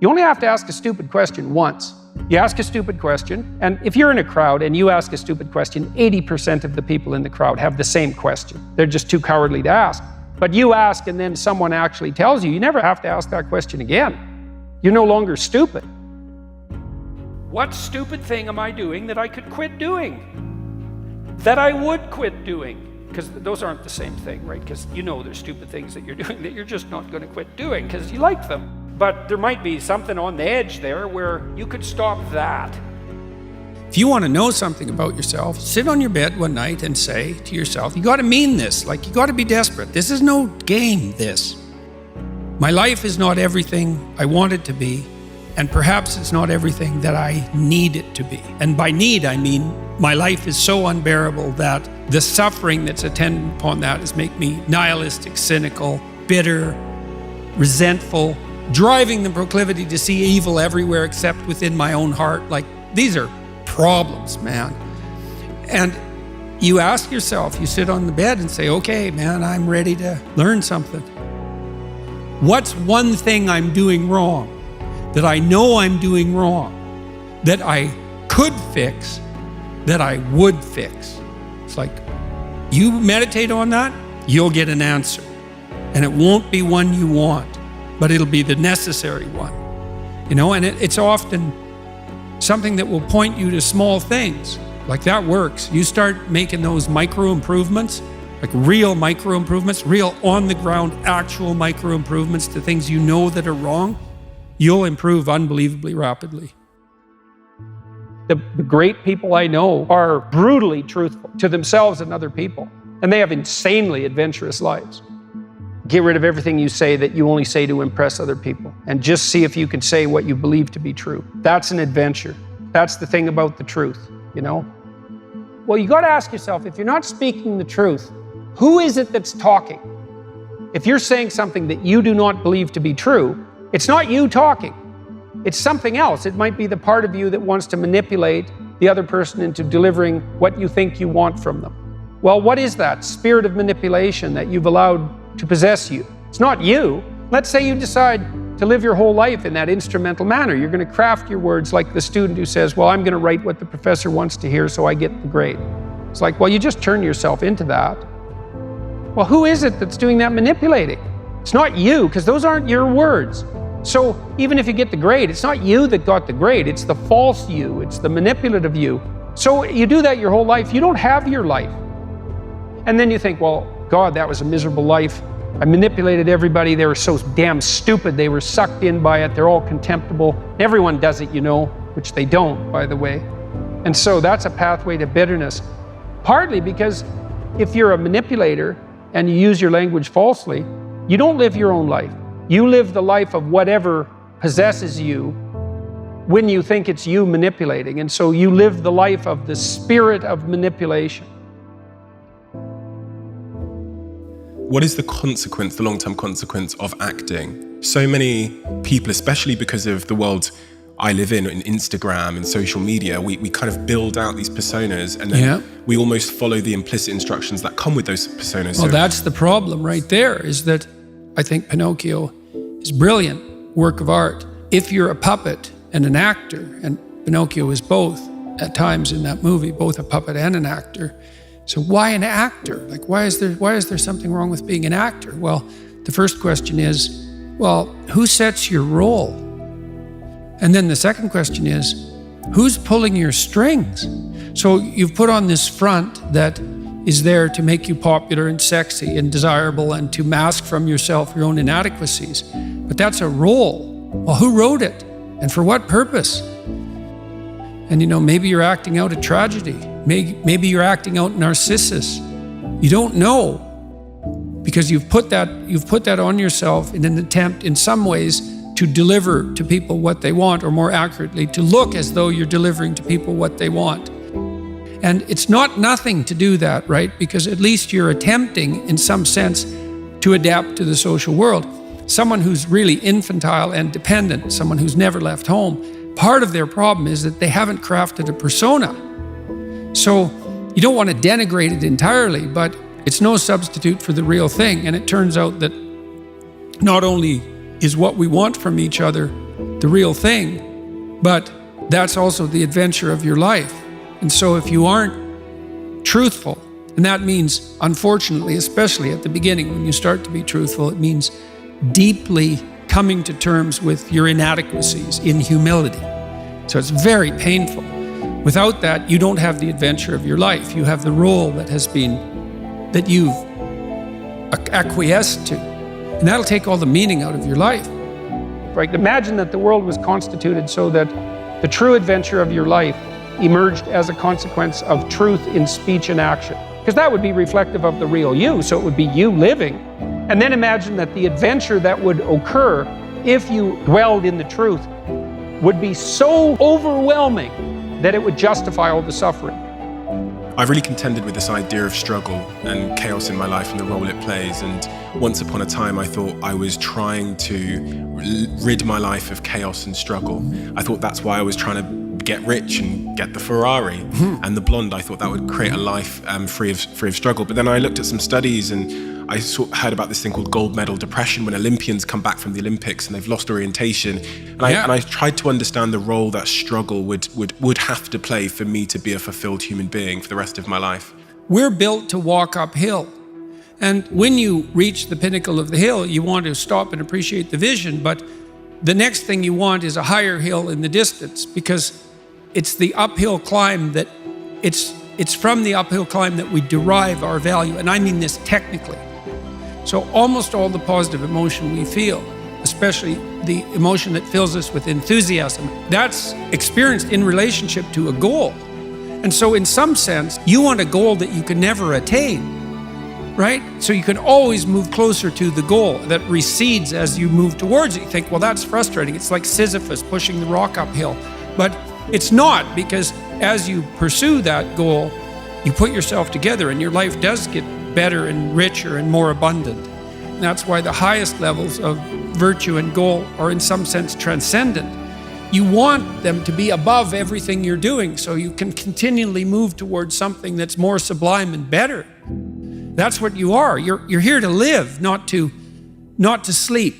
You only have to ask a stupid question once. You ask a stupid question, and if you're in a crowd and you ask a stupid question, 80% of the people in the crowd have the same question. They're just too cowardly to ask. But you ask and then someone actually tells you, you never have to ask that question again. You're no longer stupid. What stupid thing am I doing that I could quit doing? That I would quit doing? Because those aren't the same thing, right? Because you know there's stupid things that you're doing that you're just not going to quit doing because you like them. But there might be something on the edge there where you could stop that. If you want to know something about yourself, sit on your bed one night and say to yourself, you got to mean this, like you got to be desperate. This is no game, this. My life is not everything I want it to be, and perhaps it's not everything that I need it to be. And by need, I mean my life is so unbearable that the suffering that's attendant upon that has made me nihilistic, cynical, bitter, resentful, driving the proclivity to see evil everywhere except within my own heart. Like, these are problems, man. And you ask yourself, you sit on the bed and say, okay, man, I'm ready to learn something. What's one thing I'm doing wrong that I know I'm doing wrong, that I could fix, that I would fix? It's like, you meditate on that, you'll get an answer. And it won't be one you want, but it'll be the necessary one. You know, and it's often something that will point you to small things. Like, that works. You start making those micro improvements, like real micro improvements, real on the ground, actual micro improvements to things you know that are wrong, you'll improve unbelievably rapidly. The great people I know are brutally truthful to themselves and other people, and they have insanely adventurous lives. Get rid of everything you say that you only say to impress other people, and just see if you can say what you believe to be true. That's an adventure. That's the thing about the truth, you know? Well, you got to ask yourself, if you're not speaking the truth, who is it that's talking? If you're saying something that you do not believe to be true, it's not you talking. It's something else. It might be the part of you that wants to manipulate the other person into delivering what you think you want from them. Well, what is that spirit of manipulation that you've allowed to possess you? It's not you. Let's say you decide to live your whole life in that instrumental manner. You're going to craft your words like the student who says, well, I'm going to write what the professor wants to hear so I get the grade. It's like, well, you just turn yourself into that. Well, who is it that's doing that manipulating? It's not you, because those aren't your words. So even if you get the grade, it's not you that got the grade. It's the false you. It's the manipulative you. So you do that your whole life. You don't have your life. And then you think, well, God, that was a miserable life. I manipulated everybody. They were so damn stupid. They were sucked in by it. They're all contemptible. Everyone does it, you know, which they don't, by the way. And so that's a pathway to bitterness. Partly because if you're a manipulator and you use your language falsely, you don't live your own life. You live the life of whatever possesses you when you think it's you manipulating. And so you live the life of the spirit of manipulation. What is the consequence, the long-term consequence of acting? So many people, especially because of the world I live in Instagram and social media, we kind of build out these personas, and then we almost follow the implicit instructions that come with those personas. Well, that's the problem right there, is that I think Pinocchio is a brilliant work of art. If you're a puppet and an actor, and Pinocchio is both at times in that movie, both a puppet and an actor. So why an actor? Like, why is there something wrong with being an actor? Well, the first question is, well, who sets your role? And then the second question is, who's pulling your strings? So you've put on this front that is there to make you popular and sexy and desirable and to mask from yourself your own inadequacies. But that's a role. Well, who wrote it? And for what purpose? And you know, maybe you're acting out a tragedy. Maybe you're acting out Narcissus. You don't know, because you've put that on yourself in an attempt in some ways to deliver to people what they want, or more accurately, to look as though you're delivering to people what they want. And it's not nothing to do that, right? Because at least you're attempting, in some sense, to adapt to the social world. Someone who's really infantile and dependent, someone who's never left home, part of their problem is that they haven't crafted a persona. So you don't want to denigrate it entirely, but it's no substitute for the real thing. And it turns out that not only is what we want from each other the real thing, but that's also the adventure of your life. And so if you aren't truthful, and that means, unfortunately, especially at the beginning, when you start to be truthful, it means deeply coming to terms with your inadequacies in humility. So it's very painful. Without that, you don't have the adventure of your life. You have the role that you've acquiesced to. And that'll take all the meaning out of your life. Right? Imagine that the world was constituted so that the true adventure of your life emerged as a consequence of truth in speech and action. Because that would be reflective of the real you, so it would be you living. And then imagine that the adventure that would occur if you dwelled in the truth would be so overwhelming that it would justify all the suffering. I've really contended with this idea of struggle and chaos in my life and the role it plays. And once upon a time, I thought I was trying to rid my life of chaos and struggle. I thought that's why I was trying to get rich and get the Ferrari and the blonde. I thought that would create a life free of struggle. But then I looked at some studies and I heard about this thing called gold medal depression, when Olympians come back from the Olympics and they've lost orientation. And I tried to understand the role that struggle would have to play for me to be a fulfilled human being for the rest of my life. We're built to walk uphill. And when you reach the pinnacle of the hill, you want to stop and appreciate the vision. But the next thing you want is a higher hill in the distance, because it's the uphill climb that it's from the uphill climb that we derive our value. And I mean this technically. So almost all the positive emotion we feel, especially the emotion that fills us with enthusiasm, that's experienced in relationship to a goal. And so in some sense, you want a goal that you can never attain, right? So you can always move closer to the goal that recedes as you move towards it. You think, well, that's frustrating. It's like Sisyphus pushing the rock uphill. But it's not, because as you pursue that goal, you put yourself together and your life does get better and richer and more abundant. And that's why the highest levels of virtue and goal are in some sense transcendent. You want them to be above everything you're doing so you can continually move towards something that's more sublime and better. That's what you are. You're here to live, not to sleep.